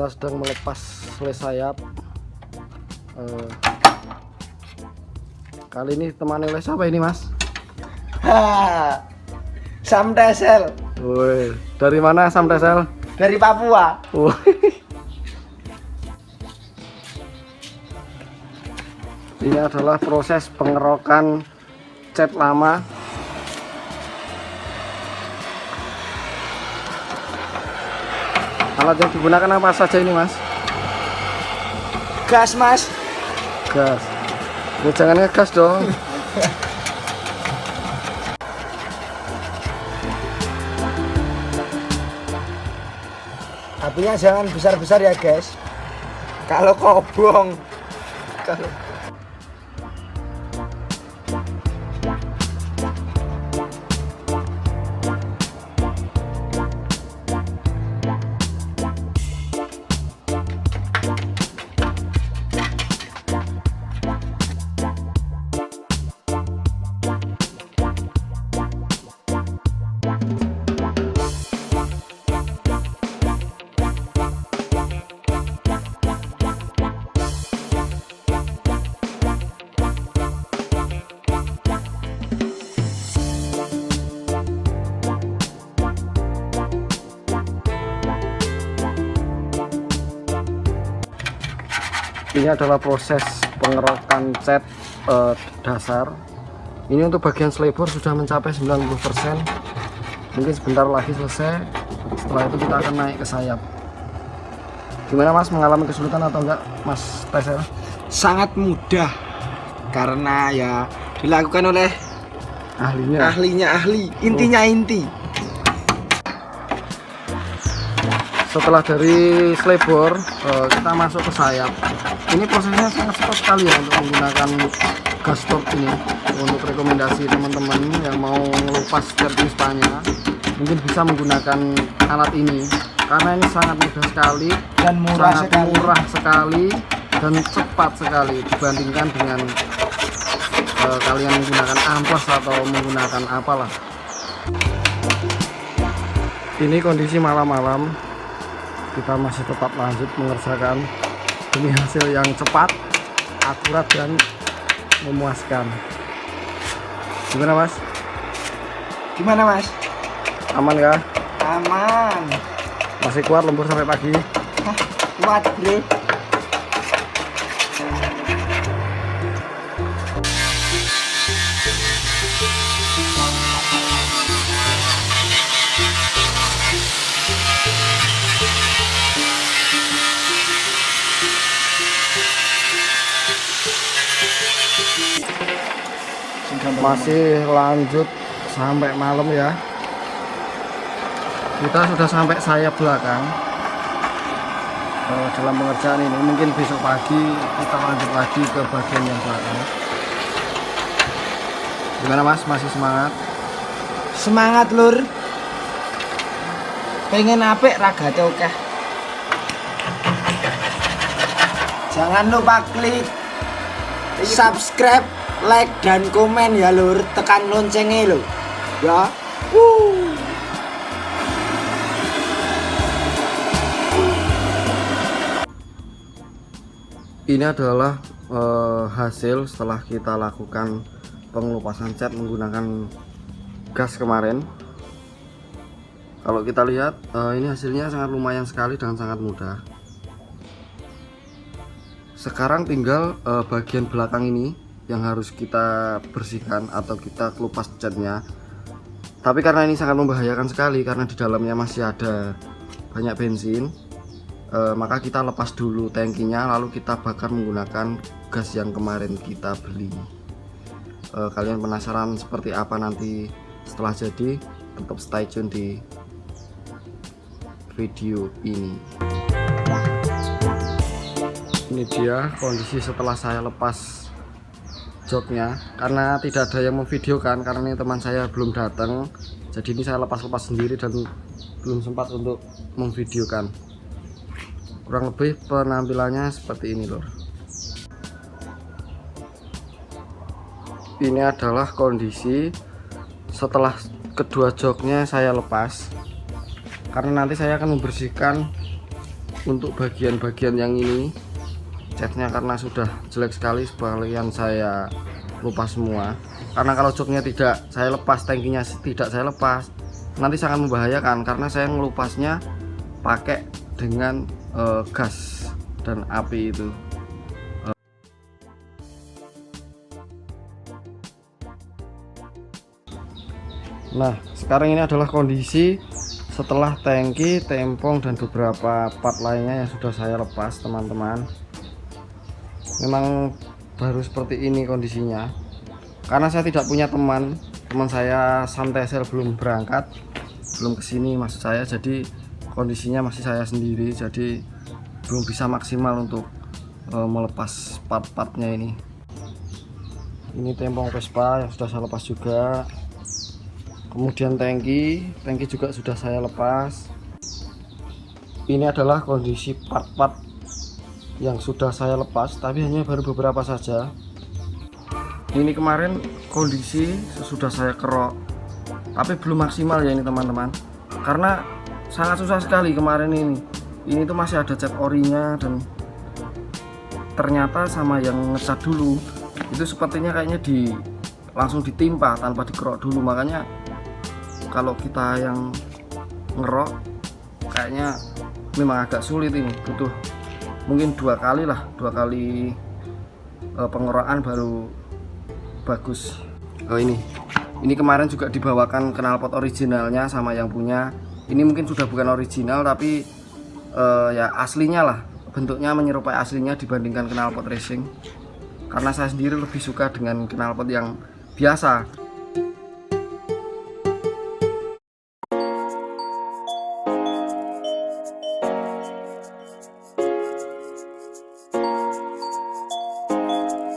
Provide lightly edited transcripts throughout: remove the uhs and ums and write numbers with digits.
kita sedang melepas les sayap. Kali ini teman les apa ini, Mas? Samtesel. Woi, dari mana Samtesel? Dari Papua. Ini adalah proses pengerokan cat lama. Alat yang digunakan apa saja ini, Mas? Gas, Mas. Gas. Ya, jangan ngegas dong. Apinya jangan besar-besar ya, guys. Kalau kobong. Kalau ini adalah proses pengerokan cat dasar. Ini untuk bagian selebor sudah mencapai 90%. Mungkin sebentar lagi selesai. Setelah itu kita akan naik ke sayap. Gimana, Mas, mengalami kesulitan atau enggak, Mas Tesel? sangat mudah karena ya dilakukan oleh Ahlinya. intinya inti. Setelah dari selebor kita masuk ke sayap. Ini prosesnya sangat cepat sekali ya untuk menggunakan gas stop ini. Untuk rekomendasi teman-teman yang mau ngelupas cat Vespanya, mungkin bisa menggunakan alat ini karena ini sangat mudah sekali Dan murah sekali dan cepat sekali dibandingkan dengan kalian menggunakan amplas atau menggunakan apalah. Ini kondisi malam-malam, kita masih tetap lanjut mengerjakan demi hasil yang cepat, akurat dan memuaskan. Gimana, Mas? Gimana, Mas? Aman kah? Aman. Masih kuat lembur sampai pagi? Kuat, Bro. Masih lanjut sampai malam ya. Kita sudah sampai sayap belakang. Dalam pengerjaan ini mungkin besok pagi kita lanjut lagi ke bagian yang belakang. Gimana, Mas, masih semangat? Semangat, Lur. Pengen apik ragate oke. Jangan lupa klik subscribe, like dan komen ya, Lur. Tekan loncengnya, Lur. Ya. Ini adalah hasil setelah kita lakukan pengelupasan cat menggunakan gas kemarin. Kalau kita lihat ini hasilnya sangat lumayan sekali dan sangat mudah. Sekarang tinggal bagian belakang ini yang harus kita bersihkan atau kita kelupas catnya. Tapi karena ini sangat membahayakan sekali karena di dalamnya masih ada banyak bensin, maka kita lepas dulu tangkinya lalu kita bakar menggunakan gas yang kemarin kita beli. Kalian penasaran seperti apa nanti setelah jadi? Tetap stay tune di video ini. Ini dia kondisi setelah saya lepas joknya, karena tidak ada yang memvideokan karena ini teman saya belum datang, jadi ini saya lepas-lepas sendiri dan belum sempat untuk memvideokan. Kurang lebih penampilannya seperti ini, lor. Ini adalah kondisi setelah kedua joknya saya lepas, karena nanti saya akan membersihkan untuk bagian-bagian yang ini catnya karena sudah jelek sekali, sekalian saya lepas semua. Karena kalau joknya tidak saya lepas, tangkinya tidak saya lepas, nanti sangat membahayakan karena saya ngelupasnya pakai dengan gas dan api itu. Nah, sekarang ini adalah kondisi setelah tangki, tempong, dan beberapa part lainnya yang sudah saya lepas, teman-teman. Memang baru seperti ini kondisinya. Karena saya tidak punya teman saya santai sel belum berangkat, belum kesini maksud saya, jadi kondisinya masih saya sendiri, jadi belum bisa maksimal untuk melepas part-partnya ini. Ini tempong Vespa yang sudah saya lepas juga. Kemudian tangki juga sudah saya lepas. Ini adalah kondisi part-part yang sudah saya lepas, tapi hanya baru beberapa saja. Ini kemarin kondisi sesudah saya kerok, tapi belum maksimal ya ini teman-teman, karena sangat susah sekali kemarin ini. Ini tuh masih ada cat orinya, dan ternyata sama yang ngecat dulu itu sepertinya kayaknya langsung ditimpa tanpa dikerok dulu. Makanya kalau kita yang ngerok kayaknya memang agak sulit, ini butuh mungkin dua kali pengerokan baru bagus. Ini kemarin juga dibawakan knalpot originalnya sama yang punya. Ini mungkin sudah bukan original, tapi ya aslinya lah, bentuknya menyerupai aslinya dibandingkan knalpot racing, karena saya sendiri lebih suka dengan knalpot yang biasa.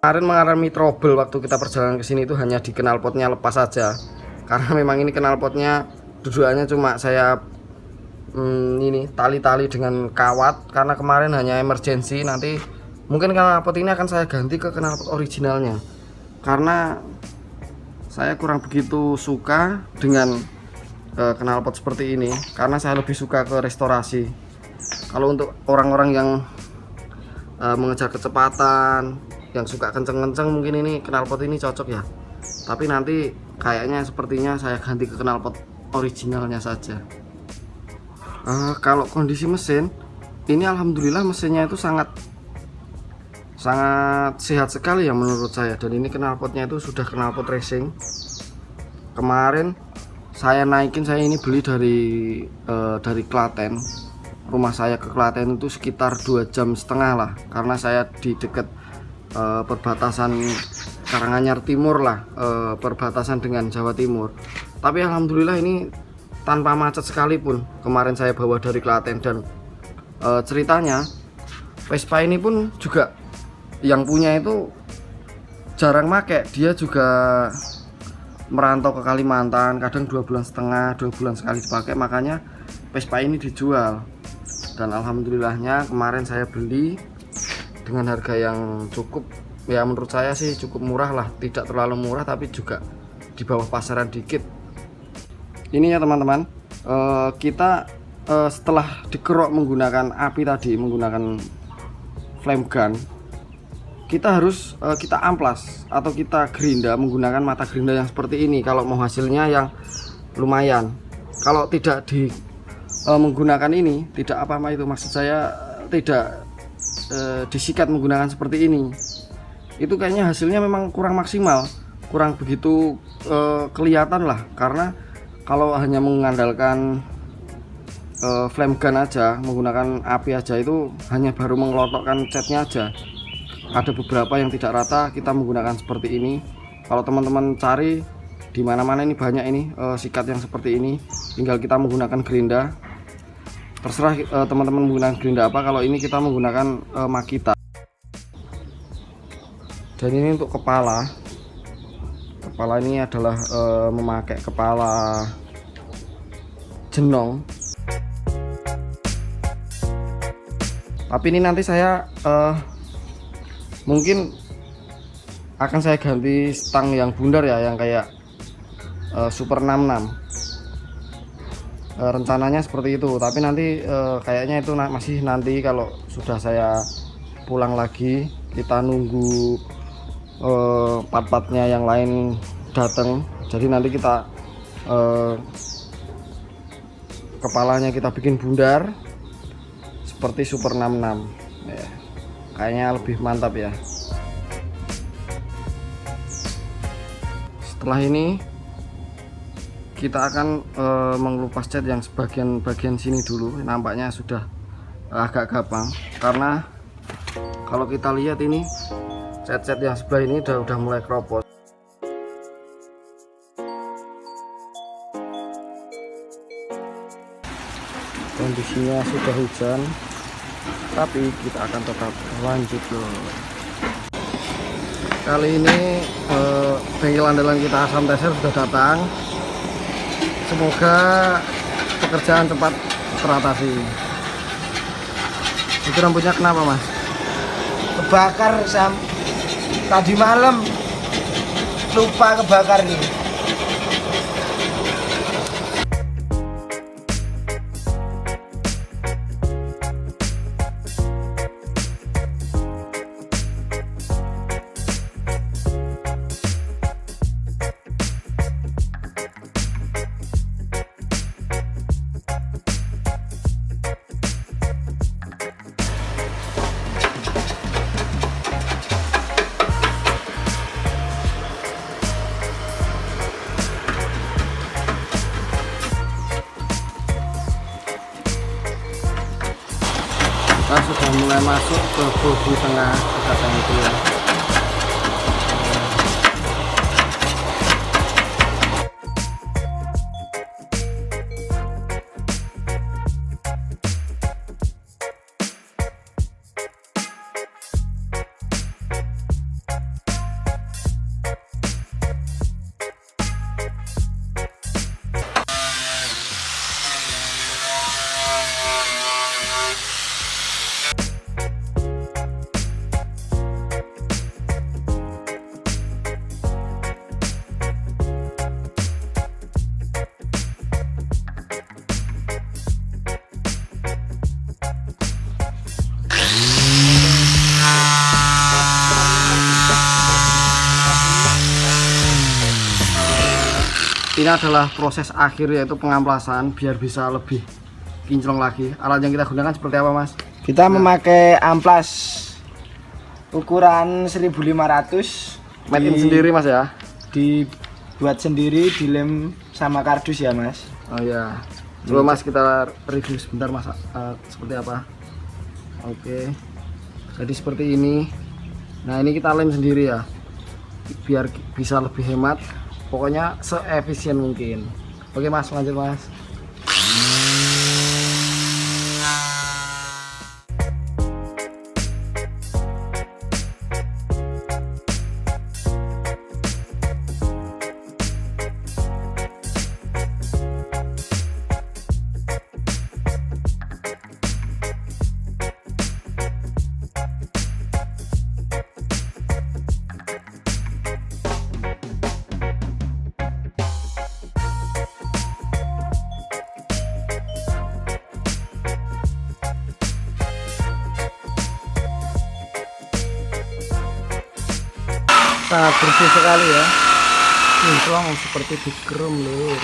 Kemarin mengalami trouble waktu kita perjalanan ke sini itu hanya di knalpotnya lepas saja, karena memang ini knalpotnya dudukannya cuma saya ini tali-tali dengan kawat, karena kemarin hanya emergency. Nanti mungkin knalpot ini akan saya ganti ke knalpot originalnya, karena saya kurang begitu suka dengan knalpot seperti ini, karena saya lebih suka ke restorasi. Kalau untuk orang-orang yang mengejar kecepatan, yang suka kenceng-kenceng, mungkin ini knalpot ini cocok ya, tapi nanti kayaknya sepertinya saya ganti ke knalpot originalnya saja. Kalau kondisi mesin ini alhamdulillah mesinnya itu sangat sehat sekali ya menurut saya, dan ini knalpotnya itu sudah knalpot racing. Kemarin saya naikin, saya ini beli dari Klaten. Rumah saya ke Klaten itu sekitar 2,5 jam lah, karena saya di dekat perbatasan Karanganyar Timur lah, perbatasan dengan Jawa Timur. Tapi alhamdulillah ini tanpa macet sekalipun. Kemarin saya bawa dari Klaten, dan ceritanya Vespa ini pun juga yang punya itu jarang make. Dia juga merantau ke Kalimantan, kadang 2,5 bulan, 2 bulan sekali dipakai, makanya Vespa ini dijual. Dan alhamdulillahnya kemarin saya beli dengan harga yang cukup, ya menurut saya sih cukup murah lah, tidak terlalu murah tapi juga di bawah pasaran dikit. Ini ya teman-teman, kita setelah dikerok menggunakan api tadi, menggunakan flame gun, kita harus kita amplas atau kita gerinda menggunakan mata gerinda yang seperti ini kalau mau hasilnya yang lumayan. Kalau tidak menggunakan ini, tidak apa-apa, itu maksud saya tidak disikat menggunakan seperti ini, itu kayaknya hasilnya memang kurang maksimal, kurang begitu kelihatan lah. Karena kalau hanya mengandalkan flame gun aja, menggunakan api aja, itu hanya baru mengelotokkan catnya aja. Ada beberapa yang tidak rata, kita menggunakan seperti ini. Kalau teman-teman cari di mana-mana ini banyak ini sikat yang seperti ini, tinggal kita menggunakan gerinda. Terserah teman-teman menggunakan gerinda apa. Kalau ini kita menggunakan Makita. Dan ini untuk kepala ini adalah memakai kepala jenong. Tapi ini nanti saya mungkin akan saya ganti stang yang bundar ya, yang kayak Super 66. rencananya seperti itu, tapi nanti kayaknya itu masih nanti kalau sudah saya pulang lagi, kita nunggu part-partnya yang lain datang. Jadi nanti kita kepalanya kita bikin bundar seperti Super 66 ya, kayaknya lebih mantap ya. Setelah ini kita akan mengelupas cat yang bagian sini dulu. Nampaknya sudah agak gampang, karena kalau kita lihat ini cat yang sebelah ini udah mulai keropos. Kondisinya sudah hujan, tapi kita akan tetap lanjut loh. Kali ini bengkel andalan kita Asam Teser sudah datang. Semoga pekerjaan cepat teratasi. Itu rambutnya kenapa, Mas? Kebakar tadi malam, lupa kebakar nih. Kita sudah mulai masuk ke bodi tengah kata itu ya. Ini adalah proses akhir, yaitu pengamplasan biar bisa lebih kinclong lagi. Alat yang kita gunakan seperti apa, Mas? Kita memakai amplas ukuran 1500, Made in sendiri, Mas ya? Dibuat sendiri, dilem sama kardus ya, Mas. Oh iya. Coba Mas kita review sebentar, Mas, seperti apa. Oke. Jadi seperti ini. Nah, ini kita lem sendiri ya, biar bisa lebih hemat. Pokoknya seefisien mungkin. Oke, Mas, lanjut, Mas. Sangat bersih sekali ya, kinclong seperti dikerem lur.